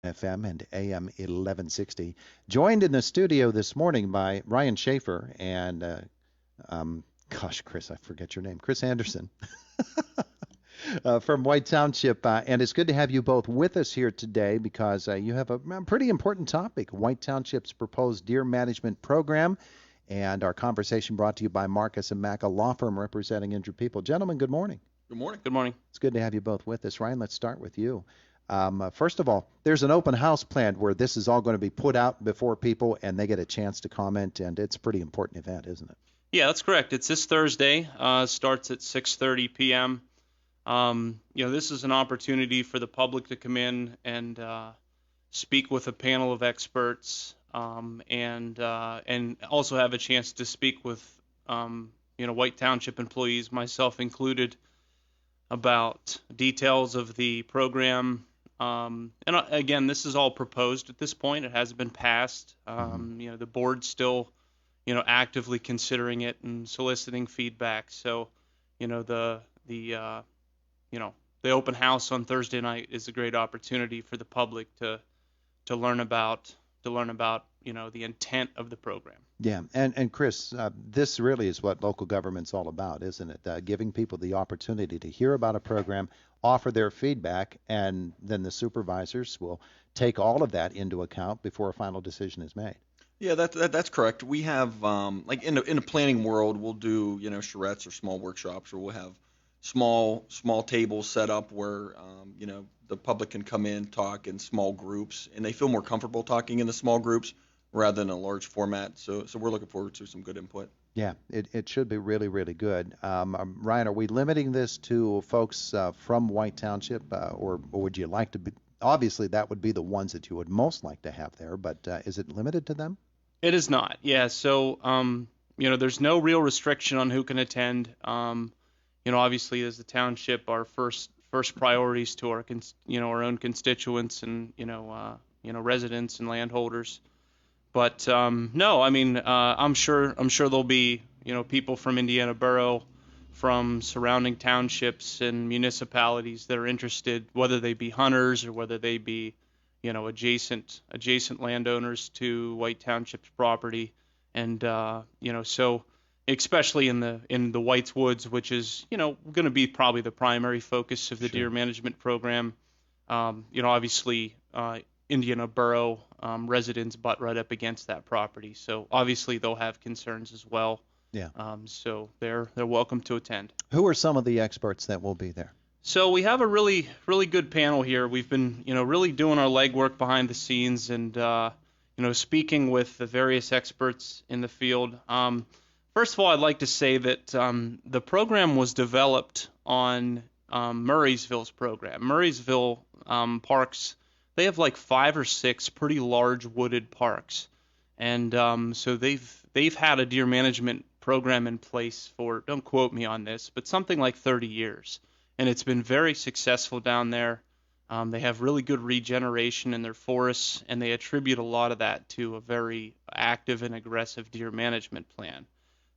FM and AM 1160. Joined in the studio this morning by Ryan Shaffer and, Chris, I forget your name, Chris Anderson from White Township. And it's good to have you both with us here today because you have a pretty important topic, White Township's proposed deer management program. And our conversation brought to you by Marcus and Mack, a law firm representing injured people. Gentlemen, good morning. Good morning. Good morning. It's good to have you both with us. Ryan, let's start with you. First of all, there's an open house planned where this is all going to be put out before people and they get a chance to comment, and it's a pretty important event, isn't it? Yeah, that's correct. It's this Thursday. Starts at 6:30 p.m. This is an opportunity for the public to come in and speak with a panel of experts, and also have a chance to speak with White Township employees, myself included, about details of the program. Again, this is all proposed at this point. It hasn't been passed. The board's still, actively considering it and soliciting feedback. So, the open house on Thursday night is a great opportunity for the public to learn about the intent of the program. Yeah, and Chris, this really is what local government's all about, isn't it? Giving people the opportunity to hear about a program, offer their feedback, and then the supervisors will take all of that into account before a final decision is made. Yeah, that's correct. We have like in the planning world, we'll do charrettes or small workshops, or we'll have small tables set up where the public can come in, talk in small groups, and they feel more comfortable talking in the small groups rather than a large format. So we're looking forward to some good input. Yeah, it should be really, really good. Ryan, are we limiting this to folks from White Township, or would you like to be? Obviously, that would be the ones that you would most like to have there, but is it limited to them? It is not. Yeah. So, there's no real restriction on who can attend. Obviously, as the township, our first priorities to our own constituents and residents and landholders. But no, I mean, I'm sure there'll be people from Indiana Borough, from surrounding townships and municipalities that are interested, whether they be hunters or whether they be adjacent landowners to White Township's property, and so especially in the White's Woods, which is going to be probably the primary focus of the deer management program. Obviously, Indiana Borough residents butt right up against that property, so obviously they'll have concerns as well. Yeah. So they're welcome to attend. Who are some of the experts that will be there? So we have a really, really good panel here. We've been, really doing our legwork behind the scenes and, speaking with the various experts in the field. First of all, I'd like to say that the program was developed on Murraysville's program. Murraysville parks, they have like 5 or 6 pretty large wooded parks, and so they've had a deer management program in place for, don't quote me on this, but something like 30 years. And it's been very successful down there. They have really good regeneration in their forests, and they attribute a lot of that to a very active and aggressive deer management plan.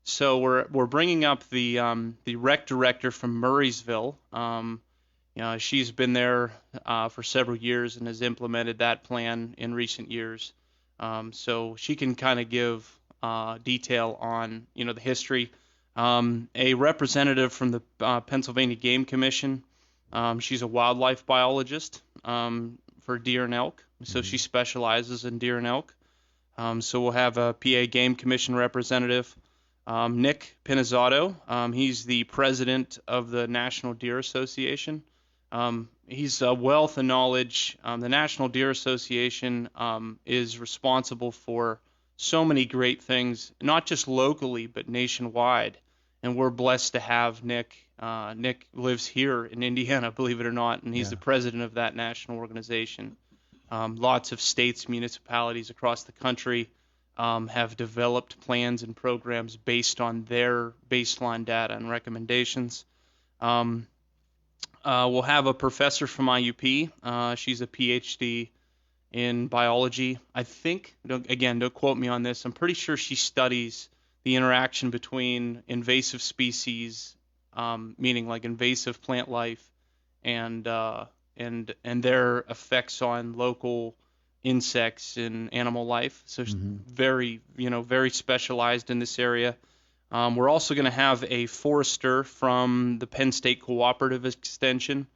So we're bringing up the rec director from Murraysville. She's been there for several years and has implemented that plan in recent years. So she can kind of give detail on the history. A representative from the Pennsylvania Game Commission. She's a wildlife biologist for deer and elk, so she specializes in deer and elk. So we'll have a PA Game Commission representative, Nick Pinizzato. He's the president of the National Deer Association. He's a wealth of knowledge. The National Deer Association is responsible for so many great things, not just locally, but nationwide. And we're blessed to have Nick. Nick lives here in Indiana, believe it or not, and he's the president of that national organization. Lots of states, municipalities across the country have developed plans and programs based on their baseline data and recommendations. We'll have a professor from IUP. She's a PhD in biology. I think, again, don't quote me on this, I'm pretty sure she studies the interaction between invasive species, meaning like invasive plant life, and and their effects on local insects and animal life. So very specialized in this area. We're also going to have a forester from the Penn State Cooperative Extension.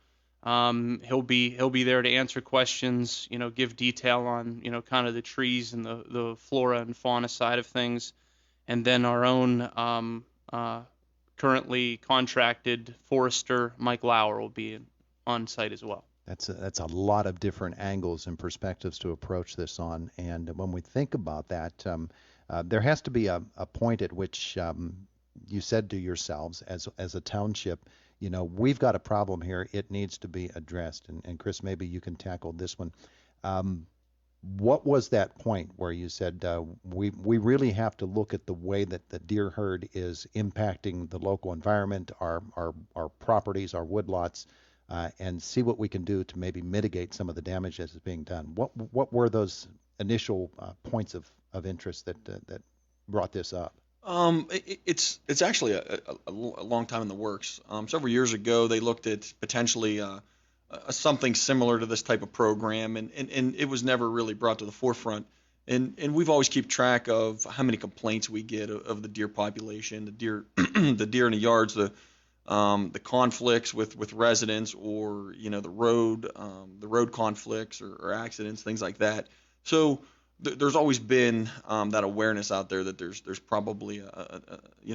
He'll be there to answer questions, give detail on, kind of the trees and the flora and fauna side of things. And then our own currently contracted forester, Mike Lauer, will be on site as well. That's a lot of different angles and perspectives to approach this on. And when we think about that, there has to be a point at which you said to yourselves as a township, we've got a problem here. It needs to be addressed. And Chris, maybe you can tackle this one. What was that point where you said we really have to look at the way that the deer herd is impacting the local environment, our properties, our woodlots, and see what we can do to maybe mitigate some of the damage that is being done? What were those initial points of interest that brought this up? It's actually a long time in the works. Several years ago, they looked at potentially something similar to this type of program, and it was never really brought to the forefront. And we've always keep track of how many complaints we get of the deer population, the deer in the yards, the conflicts with residents, or the road conflicts or accidents, things like that. So there's always been that awareness out there that there's probably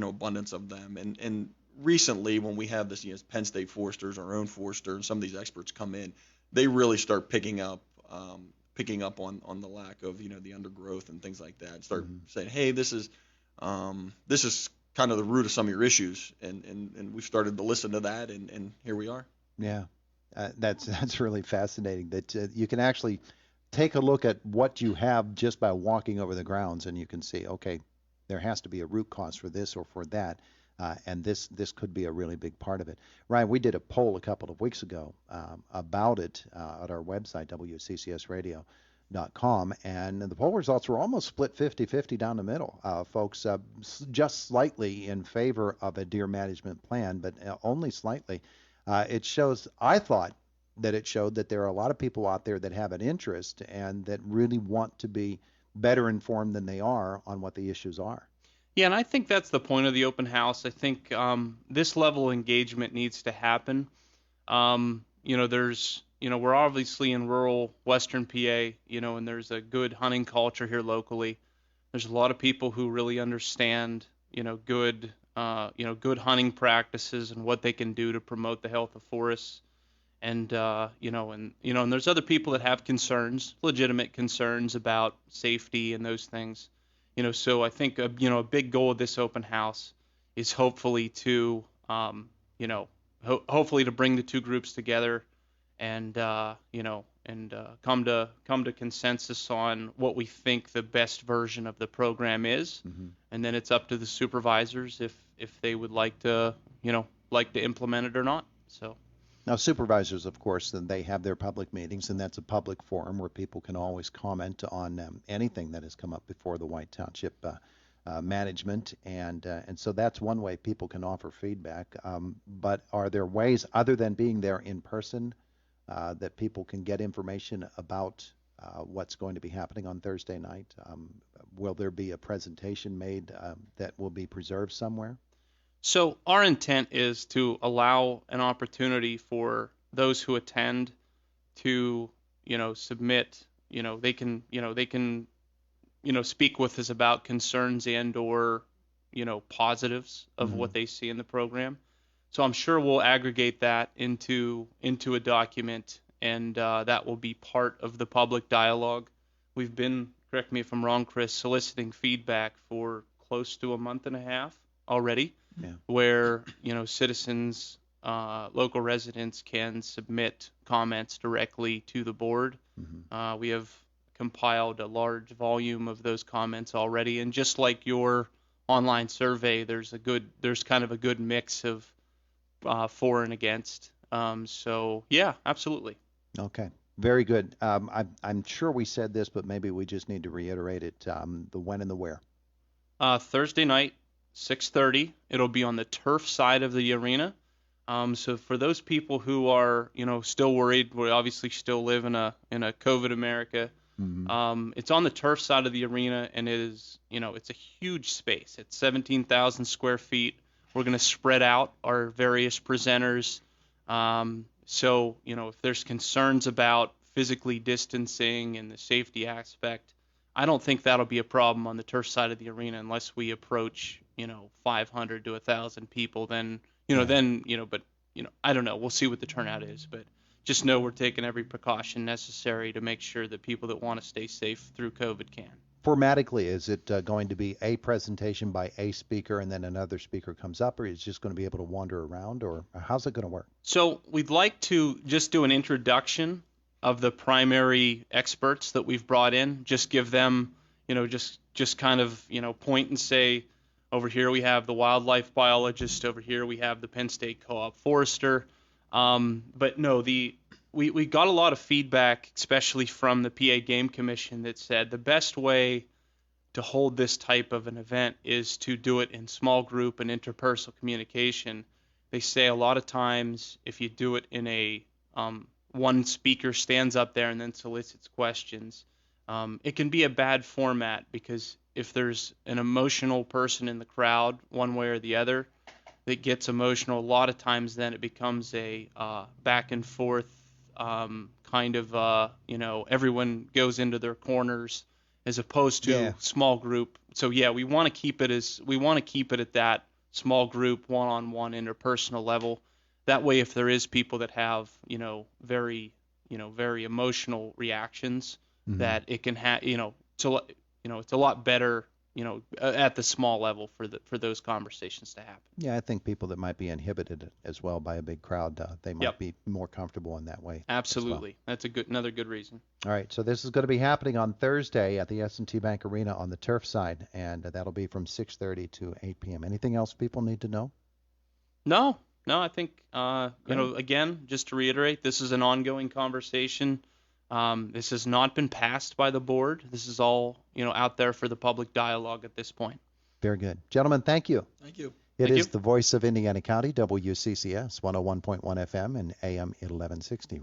abundance of them. And recently, when we have this, Penn State foresters, our own forester, and some of these experts come in, they really start picking up on the lack of the undergrowth and things like that. Start saying, hey, this is kind of the root of some of your issues, and we've started to listen to that, and here we are. Yeah, that's really fascinating that you can actually take a look at what you have just by walking over the grounds, and you can see, okay, there has to be a root cause for this or for that, and this could be a really big part of it. Ryan, we did a poll a couple of weeks ago about it at our website, wccsradio.com, and the poll results were almost split 50-50 down the middle. Folks just slightly in favor of a deer management plan, but only slightly. It shows, I thought, that it showed that there are a lot of people out there that have an interest and that really want to be better informed than they are on what the issues are. Yeah, and I think that's the point of the open house. I think this level of engagement needs to happen. We're obviously in rural Western PA, and there's a good hunting culture here locally. There's a lot of people who really understand, good hunting practices and what they can do to promote the health of forests. And there's other people that have concerns, legitimate concerns about safety and those things. So I think a big goal of this open house is hopefully to hopefully to bring the two groups together and come to consensus on what we think the best version of the program is. And then it's up to the supervisors if they would like to implement it or not. So. Now, supervisors, of course, then they have their public meetings, and that's a public forum where people can always comment on anything that has come up before the White Township management, and so that's one way people can offer feedback. But are there ways, other than being there in person, that people can get information about what's going to be happening on Thursday night? Will there be a presentation made that will be preserved somewhere? So our intent is to allow an opportunity for those who attend to, submit, they can speak with us about concerns and or, positives of what they see in the program. So I'm sure we'll aggregate that into a document, and that will be part of the public dialogue. We've been, correct me if I'm wrong, Chris, soliciting feedback for close to a month and a half already. Yeah. Where citizens, local residents can submit comments directly to the board. We have compiled a large volume of those comments already, and just like your online survey, there's kind of a good mix of for and against. So yeah, absolutely. Okay, very good. I'm sure we said this, but maybe we just need to reiterate it. The when and the where. Thursday night. 6:30. It'll be on the turf side of the arena. So for those people who are, still worried, we obviously still live in a COVID America. It's on the turf side of the arena, and it is, it's a huge space. It's 17,000 square feet. We're going to spread out our various presenters. So, if there's concerns about physically distancing and the safety aspect, I don't think that'll be a problem on the turf side of the arena unless we approach, 500 to 1,000 people. Then, but, I don't know. We'll see what the turnout is. But just know we're taking every precaution necessary to make sure that people that want to stay safe through COVID can. Formatically, is it going to be a presentation by a speaker and then another speaker comes up, or is it just going to be able to wander around, or how's it going to work? So we'd like to just do an introduction of the primary experts that we've brought in. Just give them, just kind of, point and say, over here we have the wildlife biologist, over here we have the Penn State Co-op forester. But no, we got a lot of feedback, especially from the PA Game Commission, that said the best way to hold this type of an event is to do it in small group and interpersonal communication. They say a lot of times if you do it in a one speaker stands up there and then solicits questions, it can be a bad format, because if there's an emotional person in the crowd one way or the other that gets emotional, a lot of times then it becomes a back and forth kind of, everyone goes into their corners as opposed to small group. So we want to keep it at that small group, one-on-one interpersonal level. That way, if there is people that have, very emotional reactions, that it can have, it's a lot better, at the small level for those conversations to happen. Yeah, I think people that might be inhibited as well by a big crowd, they might be more comfortable in that way. Absolutely. Well. That's another good reason. All right, so this is going to be happening on Thursday at the S&T Bank Arena on the turf side, and that'll be from 6:30 to 8 p.m. Anything else people need to know? No, I think, again, just to reiterate, this is an ongoing conversation. This has not been passed by the board. This is all, out there for the public dialogue at this point. Very good. Gentlemen, thank you. Thank you. It is the voice of Indiana County, WCCS 101.1 FM and AM 1160.